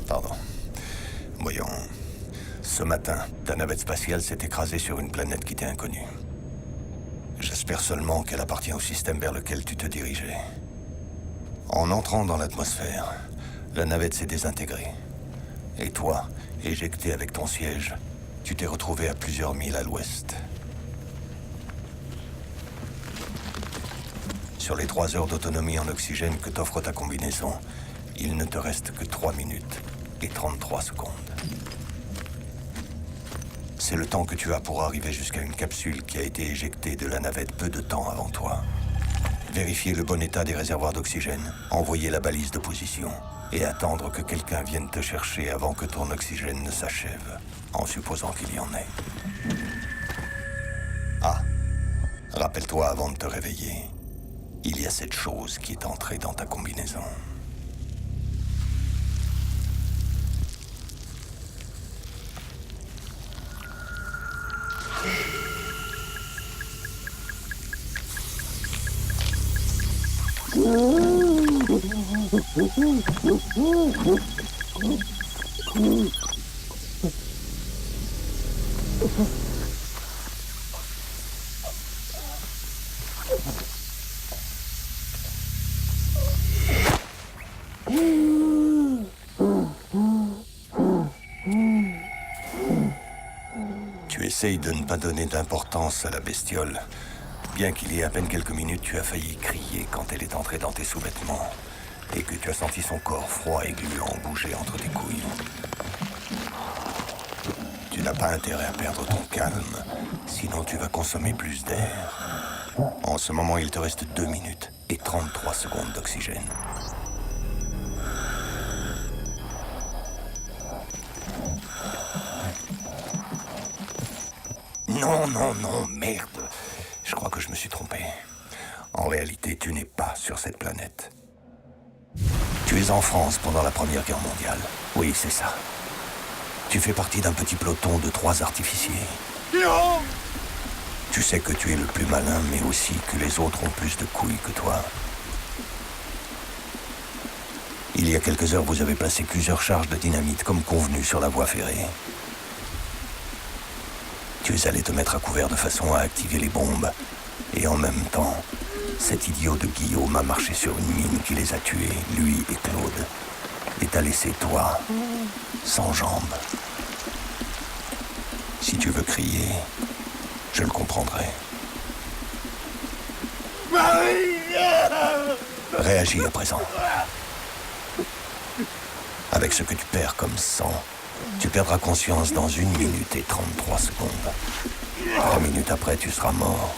Pardon. Voyons. Ce matin, ta navette spatiale s'est écrasée sur une planète qui t'est inconnue. J'espère seulement qu'elle appartient au système vers lequel tu te dirigeais. En entrant dans l'atmosphère, la navette s'est désintégrée. Et toi, éjecté avec ton siège, tu t'es retrouvé à plusieurs milles à l'ouest. Sur les 3 heures d'autonomie en oxygène que t'offre ta combinaison, il ne te reste que 3 minutes et 33 secondes. C'est le temps que tu as pour arriver jusqu'à une capsule qui a été éjectée de la navette peu de temps avant toi. Vérifier le bon état des réservoirs d'oxygène, envoyer la balise de position et attendre que quelqu'un vienne te chercher avant que ton oxygène ne s'achève, en supposant qu'il y en ait. Ah, rappelle-toi avant de te réveiller, il y a cette chose qui est entrée dans ta combinaison. Tu essayes de ne pas donner d'importance à la bestiole. Bien qu'il y ait à peine quelques minutes, tu as failli crier quand elle est entrée dans tes sous-vêtements et que tu as senti son corps froid et gluant bouger entre tes couilles. Tu n'as pas intérêt à perdre ton calme, sinon tu vas consommer plus d'air. En ce moment, il te reste 2 minutes et 33 secondes d'oxygène. Non, non, non, merde. Je crois que je me suis trompé. En réalité, tu n'es pas sur cette planète. Tu es en France pendant la Première Guerre mondiale. Oui, c'est ça. Tu fais partie d'un petit peloton de 3 artificiers. Non! Tu sais que tu es le plus malin, mais aussi que les autres ont plus de couilles que toi. Il y a quelques heures, vous avez placé plusieurs charges de dynamite comme convenu sur la voie ferrée. Tu es allé te mettre à couvert de façon à activer les bombes. Et en même temps, cet idiot de Guillaume a marché sur une mine qui les a tués, lui et Claude. Et t'a laissé toi, sans jambes. Si tu veux crier, je le comprendrai. Réagis à présent. Avec ce que tu perds comme sang, tu perdras conscience dans 1 minute et 33 secondes. 3 minutes après, tu seras mort.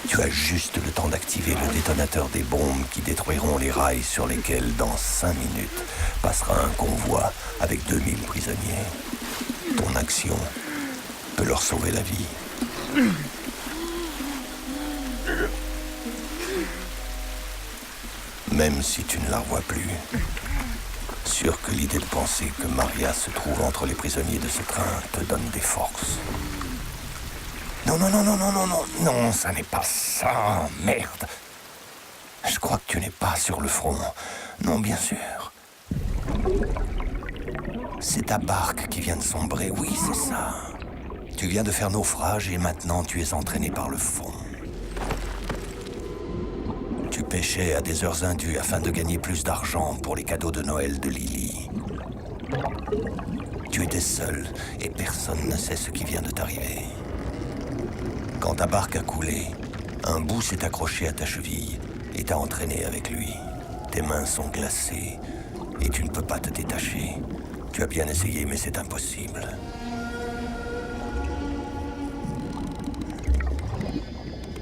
Tu as juste le temps d'activer le détonateur des bombes qui détruiront les rails sur lesquels, dans 5 minutes, passera un convoi avec 2000 prisonniers. Ton action peut leur sauver la vie. Même si tu ne la revois plus. Sûr que l'idée de penser que Maria se trouve entre les prisonniers de ce train te donne des forces. Non, non, non, non, non, non, non, non, ça n'est pas ça, merde. Je crois que tu n'es pas sur le front. Non, bien sûr. C'est ta barque qui vient de sombrer, oui, c'est ça. Tu viens de faire naufrage et maintenant tu es entraîné par le fond. Tu pêchais à des heures indues afin de gagner plus d'argent pour les cadeaux de Noël de Lily. Tu étais seul et personne ne sait ce qui vient de t'arriver. Quand ta barque a coulé, un bout s'est accroché à ta cheville et t'a entraîné avec lui. Tes mains sont glacées et tu ne peux pas te détacher. Tu as bien essayé, mais c'est impossible.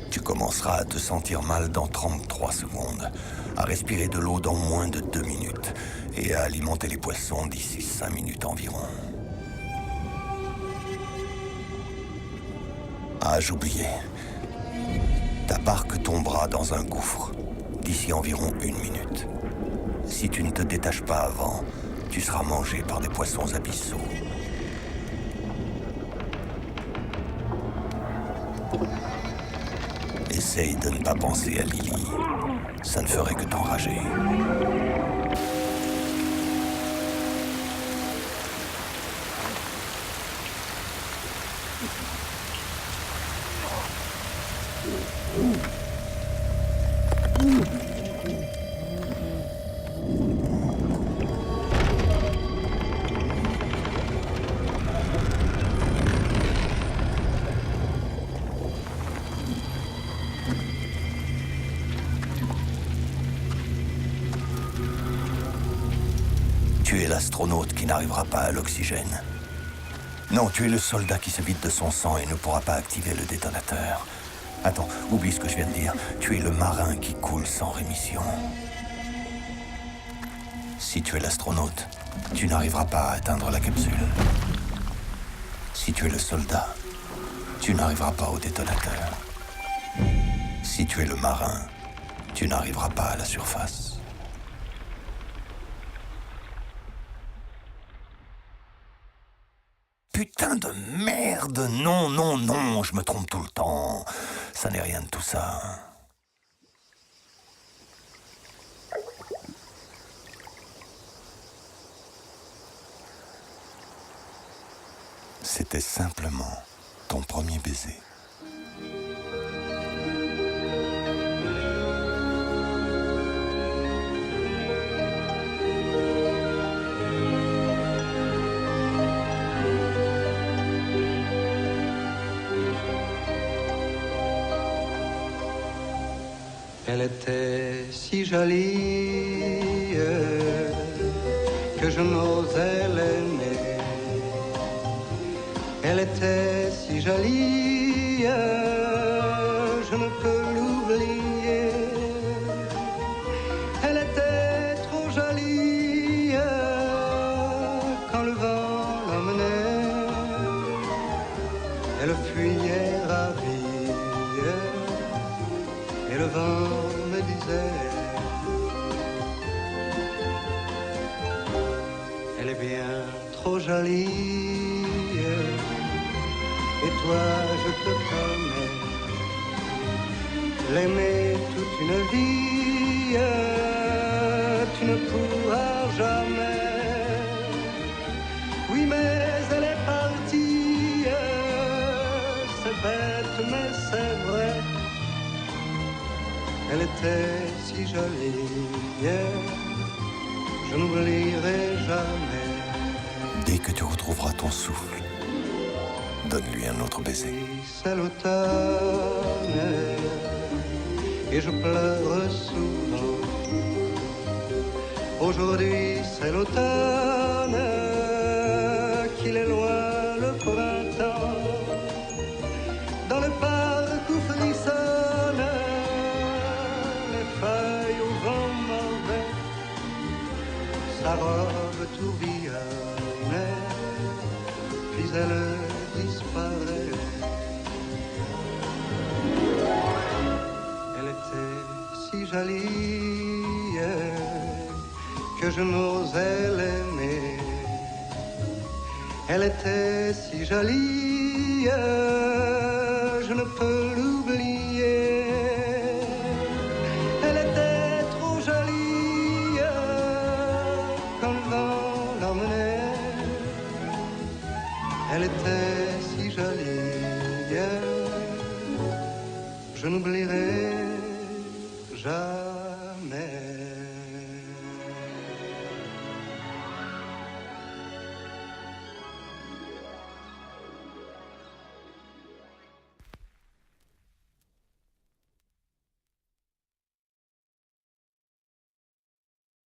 Tu commenceras à te sentir mal dans 33 secondes, à respirer de l'eau dans moins de 2 minutes et à alimenter les poissons d'ici 5 minutes environ. Ah, j'oubliais. Ta barque tombera dans un gouffre d'ici environ 1 minute. Si tu ne te détaches pas avant, tu seras mangé par des poissons abyssaux. Et Essaye de ne pas penser à Lily. Ça ne ferait que t'enrager. Tu es l'astronaute qui n'arrivera pas à l'oxygène. Non, tu es le soldat qui se vide de son sang et ne pourra pas activer le détonateur. Attends, oublie ce que je viens de dire. Tu es le marin qui coule sans rémission. Si tu es l'astronaute, tu n'arriveras pas à atteindre la capsule. Si tu es le soldat, tu n'arriveras pas au détonateur. Si tu es le marin, tu n'arriveras pas à la surface. Putain de merde! Non, non, non, je me trompe tout le temps. Ça n'est rien de tout ça. C'était simplement ton premier baiser. Elle était si jolie que je n'osais l'aimer. Elle était si jolie, je ne peux l'oublier. Elle était trop jolie quand le vent l'emmenait. Elle fuyait ravie et le vent me disait: elle est bien trop jolie. Et toi, je te promets l'aimer toute une vie. Tu ne pourras jamais. Oui, mais elle est partie. C'est bête, mais c'est vrai. Elle était si jolie. Je n'oublierai jamais. Dès que tu retrouveras ton souffle, donne-lui un autre baiser. C'est l'automne et je pleure souvent. Aujourd'hui c'est l'automne, qu'il est loin le printemps. Dans le parc où frissonnent les feuilles au vent mauvais, sa robe tourbillonne, puis elle disparaît. Elle était si jolie que je n'osais l'aimer. Elle était si jolie, je ne peux l'oublier. Elle était trop jolie quand le vent l'emmenait. Elle était si jolie, je n'oublierai